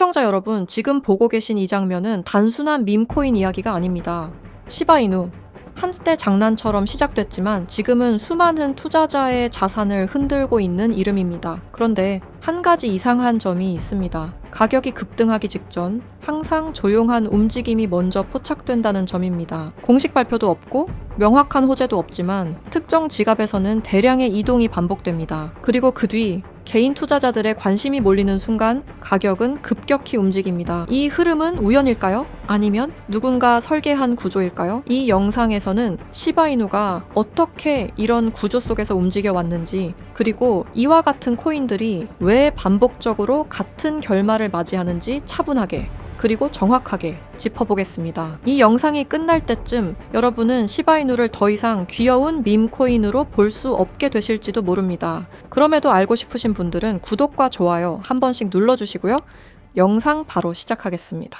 시청자 여러분, 지금 보고 계신 이 장면은 단순한 밈코인 이야기가 아닙니다. 시바이누, 한때 장난처럼 시작됐지만 지금은 수많은 투자자의 자산을 흔들고 있는 이름입니다. 그런데 한 가지 이상한 점이 있습니다. 가격이 급등하기 직전 항상 조용한 움직임이 먼저 포착된다는 점입니다. 공식 발표도 없고 명확한 호재도 없지만 특정 지갑에서는 대량의 이동이 반복됩니다. 그리고 그 뒤 개인 투자자들의 관심이 몰리는 순간 가격은 급격히 움직입니다. 이 흐름은 우연일까요? 아니면 누군가 설계한 구조일까요? 이 영상에서는 시바이누가 어떻게 이런 구조 속에서 움직여 왔는지, 그리고 이와 같은 코인들이 왜 반복적으로 같은 결말을 맞이하는지 차분하게 그리고 정확하게 짚어보겠습니다. 이 영상이 끝날 때쯤 여러분은 시바이누를 더 이상 귀여운 밈코인으로 볼 수 없게 되실지도 모릅니다. 그럼에도 알고 싶으신 분들은 구독과 좋아요 한 번씩 눌러주시고요. 영상 바로 시작하겠습니다.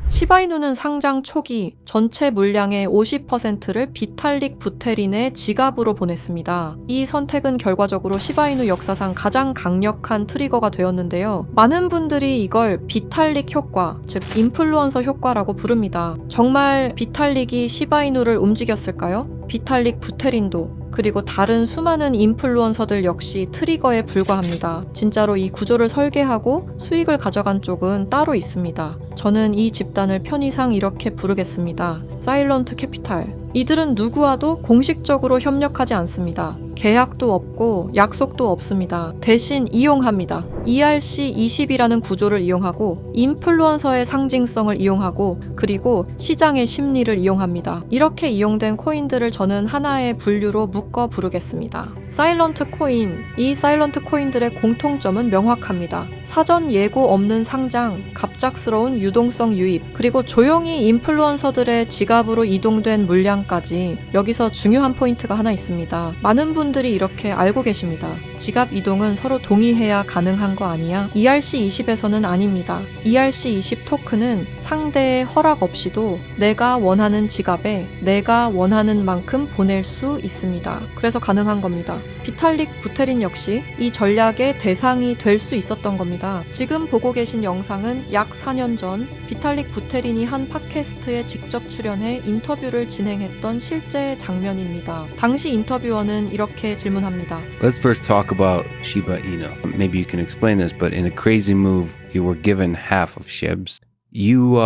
시바이누는 상장 초기 전체 물량의 50%를 비탈릭 부테린의 지갑으로 보냈습니다. 이 선택은 결과적으로 시바이누 역사상 가장 강력한 트리거가 되었는데요. 많은 분들이 이걸 비탈릭 효과, 즉 인플루언서 효과라고 부릅니다. 정말 비탈릭이 시바이누를 움직였을까요? 비탈릭 부테린도 그리고 다른 수많은 인플루언서들 역시 트리거에 불과합니다. 진짜로 이 구조를 설계하고 수익을 가져간 쪽은 따로 있습니다. 저는 이 집단을 편의상 이렇게 부르겠습니다. 사일런트 캐피탈. 이들은 누구와도 공식적으로 협력하지 않습니다. 계약도 없고 약속도 없습니다. 대신 이용합니다. ERC20이라는 구조를 이용하고 인플루언서의 상징성을 이용하고 그리고 시장의 심리를 이용합니다. 이렇게 이용된 코인들을 저는 하나의 분류로 묶어 부르겠습니다. 사일런트 코인. 이 사일런트 코인들의 공통점은 명확합니다. 사전 예고 없는 상장, 갑작스러운 유동성 유입, 그리고 조용히 인플루언서들의 지갑으로 이동된 물량까지. 여기서 중요한 포인트가 하나 있습니다. 많은 분들이 이렇게 알고 계십니다. 지갑 이동은 서로 동의해야 가능한 거 아니야? ERC20에서는 아닙니다. ERC20 토큰은 상대의 허락 없이도 내가 원하는 지갑에 내가 원하는 만큼 보낼 수 있습니다. 그래서 가능한 겁니다. 비탈릭 부테린 역시 이 전략의 대상이 될 수 있었던 겁니다. 지금 보고 계신 영상은 약 4년 전 비탈릭 부테린이 한 팟캐스트에 직접 출연해 인터뷰를 진행했던 실제 장면입니다. 당시 인터뷰어는 이렇게 질문합니다. Let's first talk about Shiba Inu. Maybe you can explain this, but in a crazy move, you were given half of SHIBs. You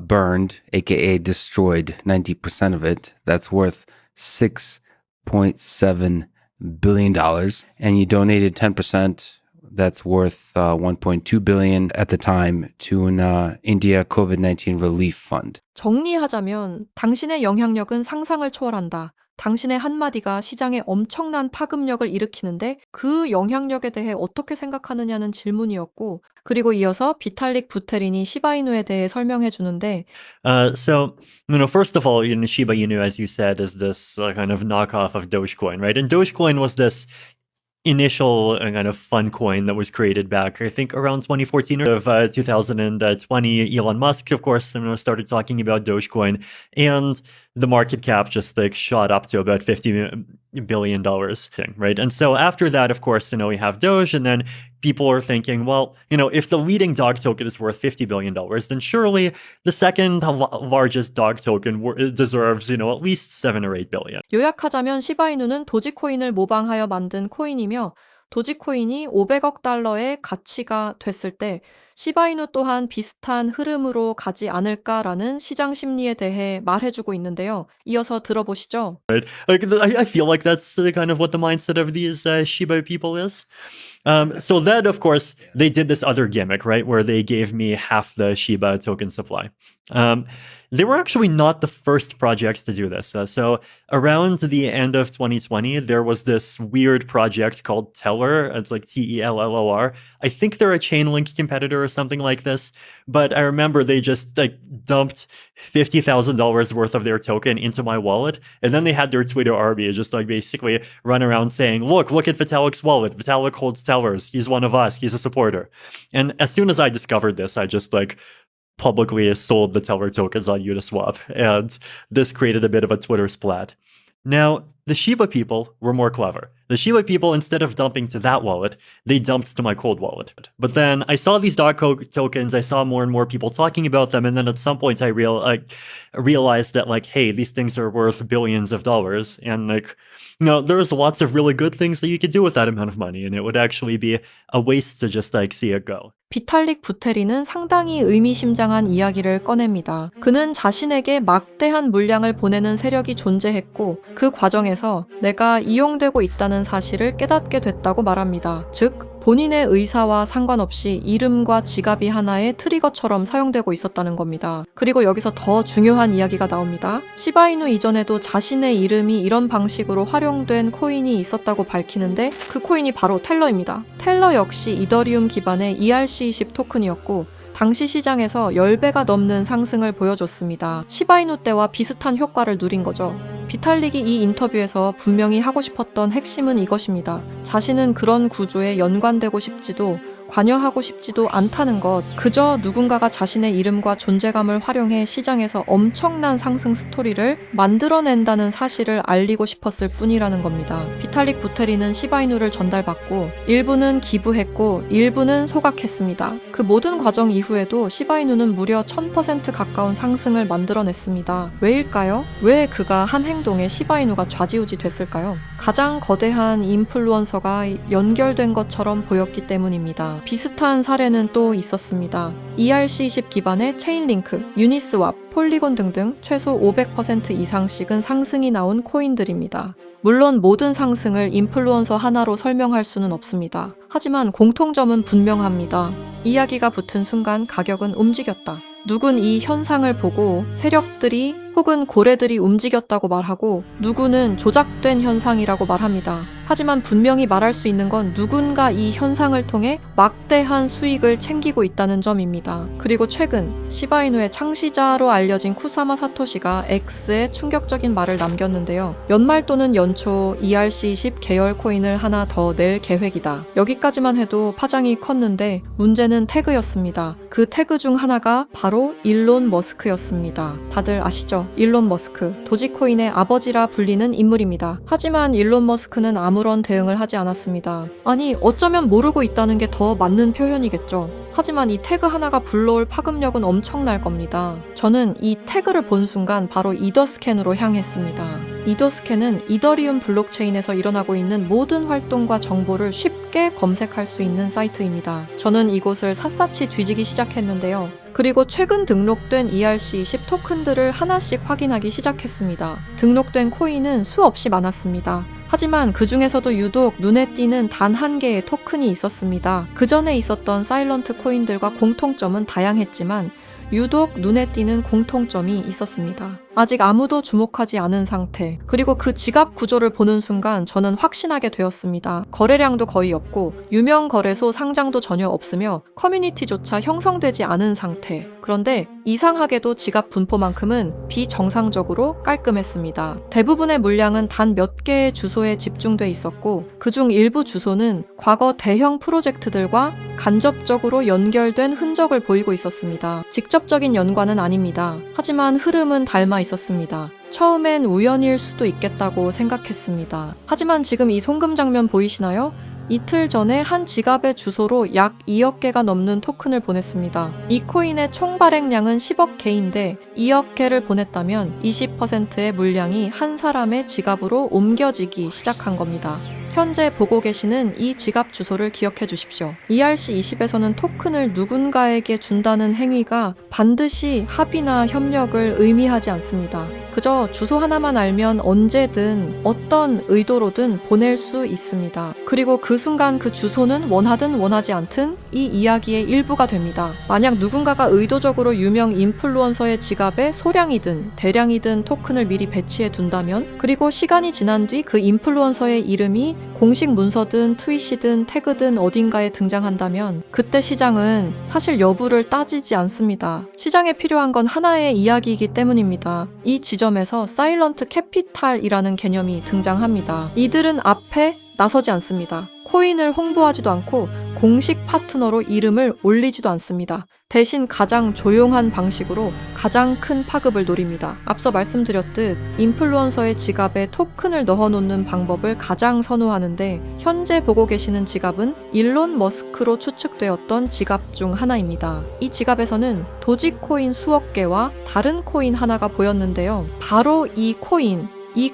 burned, aka destroyed, 90% of it. That's worth $6.7 billion. And you donated 10%. That's worth $1.2 billion at the time to an India COVID-19 relief fund. 정리하자면 당신의 영향력은 상상을 초월한다. 당신의 한마디가 시장에 엄청난 파급력을 일으키는데 그 영향력에 대해 어떻게 생각하느냐는 질문이었고, 그리고 이어서 비탈릭 부테린이 시바이누에 대해 설명해 주는데 First of all, Shiba Inu, as you said, is this kind of knockoff of Dogecoin, right? And Dogecoin was this initial kind of fun coin that was created back, I think, around 2014 or 2020. Elon Musk, of course, started talking about Dogecoin, and the market cap just shot up to about $50 billion, right? And so after that, of course, we have Doge, and then people are thinking, well, if the leading dog token is worth $50 billion, then surely the second largest dog token deserves, at least 7 or 8 billion. 요약하자면 시바이누는 도지코인을 모방하여 만든 코인이며 도지코인이 500억 달러의 가치가 됐을 때 시바이누 또한 비슷한 흐름으로 가지 않을까라는 시장 심리에 대해 말해주고 있는데요. 이어서 들어보시죠. Right? I feel like that's kind of what the mindset of these Shiba people is. So then, of course, they did this other gimmick, right, where they gave me half the Shiba token supply. They were actually not the first project to do this. So around the end of 2020, there was this weird project called Teller. It's like Tellor. I think they're a Chainlink competitor or something like this. But I remember they just dumped $50,000 worth of their token into my wallet. And then they had their Twitter army just basically run around saying, look at Vitalik's wallet. Vitalik holds Tellers. He's one of us. He's a supporter. And as soon as I discovered this, I just publicly sold the Teller tokens on Uniswap. And this created a bit of a Twitter splat. Now, the Shiba people were more clever. The Shiba people, instead of dumping to that wallet, they dumped to my cold wallet. But then I saw these tokens, I saw more and more people talking about them, and then at some point I realized that, like, hey, these things are worth billions of dollars, and like, there's lots of really good things that you could do with that amount of money, and it would actually be a waste to just like see it go. 비탈릭 부테리는 상당히 의미심장한 이야기를 꺼냅니다. 그는 자신에게 막대한 물량을 보내는 세력이 존재했고 그 과정에서 내가 이용되고 있다는 사실을 깨닫게 됐다고 말합니다. 즉, 본인의 의사와 상관없이 이름과 지갑이 하나의 트리거처럼 사용되고 있었다는 겁니다. 그리고 여기서 더 중요한 이야기가 나옵니다. 시바이누 이전에도 자신의 이름이 이런 방식으로 활용된 코인이 있었다고 밝히는데 그 코인이 바로 텔러입니다. 텔러 역시 이더리움 기반의 ERC20 토큰이었고 당시 시장에서 10배가 넘는 상승을 보여줬습니다. 시바이누 때와 비슷한 효과를 누린 거죠. 비탈릭이 이 인터뷰에서 분명히 하고 싶었던 핵심은 이것입니다. 자신은 그런 구조에 연관되고 싶지도 관여하고 싶지도 않다는 것, 그저 누군가가 자신의 이름과 존재감을 활용해 시장에서 엄청난 상승 스토리를 만들어낸다는 사실을 알리고 싶었을 뿐이라는 겁니다. 비탈릭 부테리는 시바이누를 전달받고 일부는 기부했고 일부는 소각했습니다. 그 모든 과정 이후에도 시바이누는 무려 1000% 가까운 상승을 만들어냈습니다. 왜일까요? 왜 그가 한 행동에 시바이누가 좌지우지 됐을까요? 가장 거대한 인플루언서가 연결된 것처럼 보였기 때문입니다. 비슷한 사례는 또 있었습니다. ERC20 기반의 체인링크, 유니스왑, 폴리곤 등등 최소 500% 이상씩은 상승이 나온 코인들입니다. 물론 모든 상승을 인플루언서 하나로 설명할 수는 없습니다. 하지만 공통점은 분명합니다. 이야기가 붙은 순간 가격은 움직였다. 누군 이 현상을 보고 세력들이 혹은 고래들이 움직였다고 말하고 누구는 조작된 현상이라고 말합니다. 하지만 분명히 말할 수 있는 건 누군가 이 현상을 통해 막대한 수익을 챙기고 있다는 점입니다. 그리고 최근 시바이누의 창시자로 알려진 쿠사마 사토시가 X에 충격적인 말을 남겼는데요. 연말 또는 연초 ERC20 계열 코인을 하나 더 낼 계획이다. 여기까지만 해도 파장이 컸는데 문제는 태그였습니다. 그 태그 중 하나가 바로 일론 머스크였습니다. 다들 아시죠? 일론 머스크, 도지코인의 아버지라 불리는 인물입니다. 하지만 일론 머스크는 아무런 대응을 하지 않았습니다. 아니, 어쩌면 모르고 있다는 게 더 맞는 표현이겠죠. 하지만 이 태그 하나가 불러올 파급력은 엄청날 겁니다. 저는 이 태그를 본 순간 바로 이더스캔으로 향했습니다. 이더스캔은 이더리움 블록체인에서 일어나고 있는 모든 활동과 정보를 쉽게 검색할 수 있는 사이트입니다. 저는 이곳을 샅샅이 뒤지기 시작했는데요. 그리고 최근 등록된 ERC20 토큰들을 하나씩 확인하기 시작했습니다. 등록된 코인은 수없이 많았습니다. 하지만 그 중에서도 유독 눈에 띄는 단 한 개의 토큰이 있었습니다. 그 전에 있었던 사일런트 코인들과 공통점은 다양했지만 유독 눈에 띄는 공통점이 있었습니다. 아직 아무도 주목하지 않은 상태, 그리고 그 지갑 구조를 보는 순간 저는 확신하게 되었습니다. 거래량도 거의 없고 유명 거래소 상장도 전혀 없으며 커뮤니티조차 형성되지 않은 상태. 그런데 이상하게도 지갑 분포만큼은 비정상적으로 깔끔했습니다. 대부분의 물량은 단 몇 개의 주소에 집중돼 있었고 그중 일부 주소는 과거 대형 프로젝트들과 간접적으로 연결된 흔적을 보이고 있었습니다. 직접적인 연관은 아닙니다. 하지만 흐름은 닮아 있었습니다. 처음엔 우연일 수도 있겠다고 생각했습니다. 하지만 지금 이 송금 장면 보이시나요? 이틀 전에 한 지갑의 주소로 약 2억 개가 넘는 토큰을 보냈습니다. 이 코인의 총 발행량은 10억 개인데 2억 개를 보냈다면 20%의 물량이 한 사람의 지갑으로 옮겨지기 시작한 겁니다. 현재 보고 계시는 이 지갑 주소를 기억해 주십시오. ERC20에서는 토큰을 누군가에게 준다는 행위가 반드시 합의나 협력을 의미하지 않습니다. 그저 주소 하나만 알면 언제든 어떤 의도로든 보낼 수 있습니다. 그리고 그 순간 그 주소는 원하든 원하지 않든 이 이야기의 일부가 됩니다. 만약 누군가가 의도적으로 유명 인플루언서의 지갑에 소량이든 대량이든 토큰을 미리 배치해 둔다면, 그리고 시간이 지난 뒤 그 인플루언서의 이름이 공식 문서든 트윗이든 태그든 어딘가에 등장한다면 그때 시장은 사실 여부를 따지지 않습니다. 시장에 필요한 건 하나의 이야기이기 때문입니다. 이 지점에서 사일런트 캐피탈이라는 개념이 등장합니다. 이들은 앞에 나서지 않습니다. 코인을 홍보하지도 않고 공식 파트너로 이름을 올리지도 않습니다. 대신 가장 조용한 방식으로 가장 큰 파급을 노립니다. 앞서 말씀드렸듯 인플루언서의 지갑에 토큰을 넣어놓는 방법을 가장 선호하는데 현재 보고 계시는 지갑은 일론 머스크로 추측되었던 지갑 중 하나입니다. 이 지갑에서는 도지코인 수억 개와 다른 코인 하나가 보였는데요. 바로 이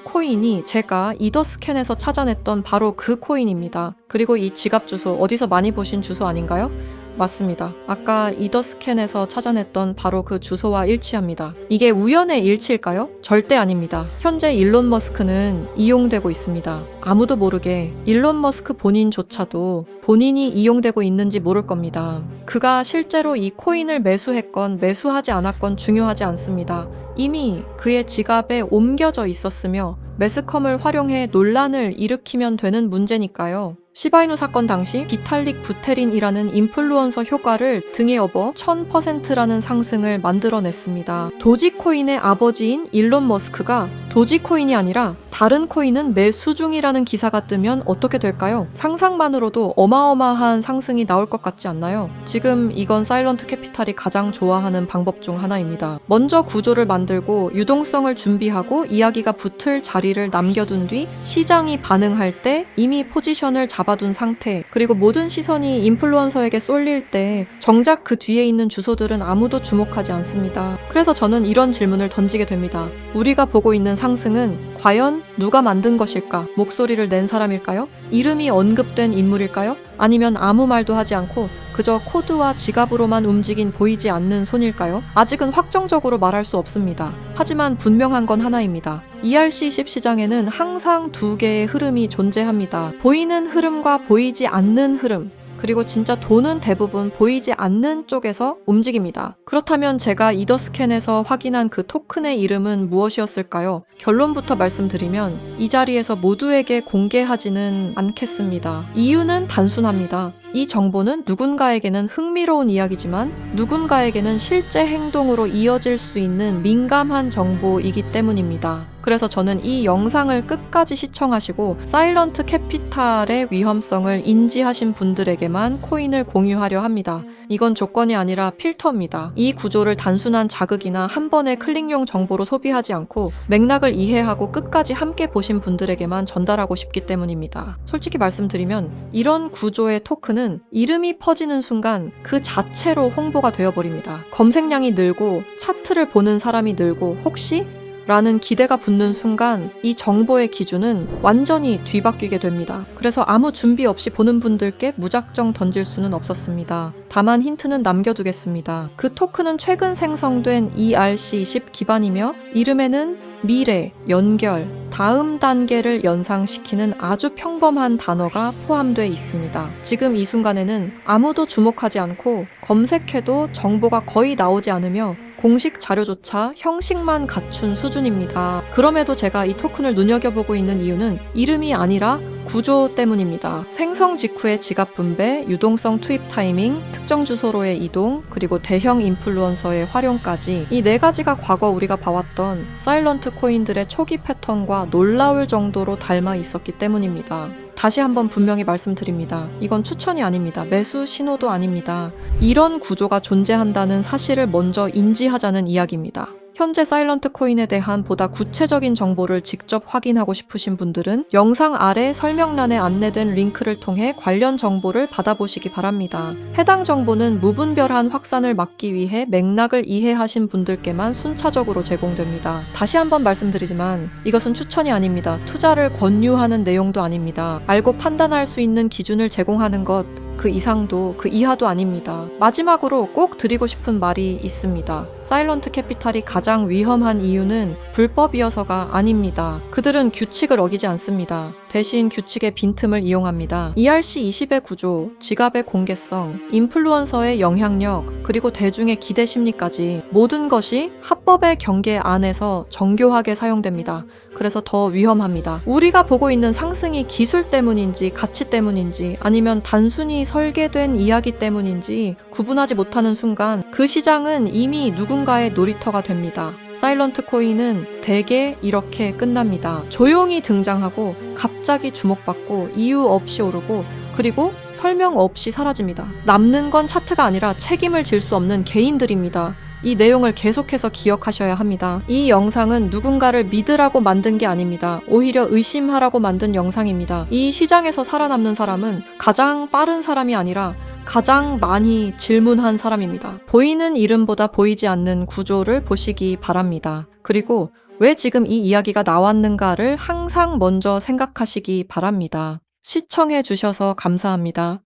코인이 제가 이더스캔에서 찾아냈던 바로 그 코인입니다. 그리고 이 지갑 주소 어디서 많이 보신 주소 아닌가요? 맞습니다. 아까 이더스캔에서 찾아냈던 바로 그 주소와 일치합니다. 이게 우연의 일치일까요? 절대 아닙니다. 현재 일론 머스크는 이용되고 있습니다. 아무도 모르게 일론 머스크 본인조차도 본인이 이용되고 있는지 모를 겁니다. 그가 실제로 이 코인을 매수했건 매수하지 않았건 중요하지 않습니다. 이미 그의 지갑에 옮겨져 있었으며 매스컴을 활용해 논란을 일으키면 되는 문제니까요. 시바이누 사건 당시 비탈릭 부테린이라는 인플루언서 효과를 등에 업어 1000%라는 상승을 만들어냈습니다. 도지코인의 아버지인 일론 머스크가 도지코인이 아니라 다른 코인은 매수 중이라는 기사가 뜨면 어떻게 될까요? 상상만으로도 어마어마한 상승이 나올 것 같지 않나요? 지금 이건 사일런트 캐피탈이 가장 좋아하는 방법 중 하나입니다. 먼저 구조를 만들고 유동성을 준비하고 이야기가 붙을 자리를 남겨둔 뒤 시장이 반응할 때 이미 포지션을 잡아둔 상태, 그리고 모든 시선이 인플루언서에게 쏠릴 때 정작 그 뒤에 있는 주소들은 아무도 주목하지 않습니다. 그래서 저는 이런 질문을 던지게 됩니다. 우리가 보고 있는 상승은 과연 누가 만든 것일까? 목소리를 낸 사람일까요? 이름이 언급된 인물일까요? 아니면 아무 말도 하지 않고 그저 코드와 지갑으로만 움직인 보이지 않는 손일까요? 아직은 확정적으로 말할 수 없습니다. 하지만 분명한 건 하나입니다. ERC20 시장에는 항상 두 개의 흐름이 존재합니다. 보이는 흐름과 보이지 않는 흐름. 그리고 진짜 돈은 대부분 보이지 않는 쪽에서 움직입니다. 그렇다면 제가 이더스캔에서 확인한 그 토큰의 이름은 무엇이었을까요? 결론부터 말씀드리면 이 자리에서 모두에게 공개하지는 않겠습니다. 이유는 단순합니다. 이 정보는 누군가에게는 흥미로운 이야기지만 누군가에게는 실제 행동으로 이어질 수 있는 민감한 정보이기 때문입니다. 그래서 저는 이 영상을 끝까지 시청하시고 사일런트 캐피탈의 위험성을 인지하신 분들에게만 코인을 공유하려 합니다. 이건 조건이 아니라 필터입니다. 이 구조를 단순한 자극이나 한 번의 클릭용 정보로 소비하지 않고 맥락을 이해하고 끝까지 함께 보신 분들에게만 전달하고 싶기 때문입니다. 솔직히 말씀드리면 이런 구조의 토큰은 이름이 퍼지는 순간 그 자체로 홍보가 되어버립니다. 검색량이 늘고 차트를 보는 사람이 늘고 혹시? 라는 기대가 붙는 순간 이 정보의 기준은 완전히 뒤바뀌게 됩니다. 그래서 아무 준비 없이 보는 분들께 무작정 던질 수는 없었습니다. 다만 힌트는 남겨두겠습니다. 그 토큰은 최근 생성된 ERC20 기반이며 이름에는 미래, 연결, 다음 단계를 연상시키는 아주 평범한 단어가 포함되어 있습니다. 지금 이 순간에는 아무도 주목하지 않고 검색해도 정보가 거의 나오지 않으며 공식 자료조차 형식만 갖춘 수준입니다. 그럼에도 제가 이 토큰을 눈여겨보고 있는 이유는 이름이 아니라 구조 때문입니다. 생성 직후의 지갑 분배, 유동성 투입 타이밍, 특정 주소로의 이동, 그리고 대형 인플루언서의 활용까지 이 네 가지가 과거 우리가 봐왔던 사일런트 코인들의 초기 패턴과 놀라울 정도로 닮아 있었기 때문입니다. 다시 한번 분명히 말씀드립니다. 이건 추천이 아닙니다. 매수 신호도 아닙니다. 이런 구조가 존재한다는 사실을 먼저 인지하자는 이야기입니다. 현재 사일런트 코인에 대한 보다 구체적인 정보를 직접 확인하고 싶으신 분들은 영상 아래 설명란에 안내된 링크를 통해 관련 정보를 받아보시기 바랍니다. 해당 정보는 무분별한 확산을 막기 위해 맥락을 이해하신 분들께만 순차적으로 제공됩니다. 다시 한번 말씀드리지만 이것은 추천이 아닙니다. 투자를 권유하는 내용도 아닙니다. 알고 판단할 수 있는 기준을 제공하는 것, 그 이상도 그 이하도 아닙니다. 마지막으로 꼭 드리고 싶은 말이 있습니다. 사일런트 캐피탈이 가장 위험한 이유는 불법이어서가 아닙니다. 그들은 규칙을 어기지 않습니다. 대신 규칙의 빈틈을 이용합니다. ERC20의 구조, 지갑의 공개성, 인플루언서의 영향력, 그리고 대중의 기대 심리까지 모든 것이 합법의 경계 안에서 정교하게 사용됩니다. 그래서 더 위험합니다. 우리가 보고 있는 상승이 기술 때문인지 가치 때문인지 아니면 단순히 설계된 이야기 때문인지 구분하지 못하는 순간 그 시장은 이미 누군가의 놀이터가 됩니다. 사일런트 코인은 대개 이렇게 끝납니다. 조용히 등장하고 갑자기 주목받고 이유 없이 오르고 그리고 설명 없이 사라집니다. 남는 건 차트가 아니라 책임을 질 수 없는 개인들입니다. 이 내용을 계속해서 기억하셔야 합니다. 이 영상은 누군가를 믿으라고 만든 게 아닙니다. 오히려 의심하라고 만든 영상입니다. 이 시장에서 살아남는 사람은 가장 빠른 사람이 아니라 가장 많이 질문한 사람입니다. 보이는 이름보다 보이지 않는 구조를 보시기 바랍니다. 그리고 왜 지금 이 이야기가 나왔는가를 항상 먼저 생각하시기 바랍니다. 시청해 주셔서 감사합니다.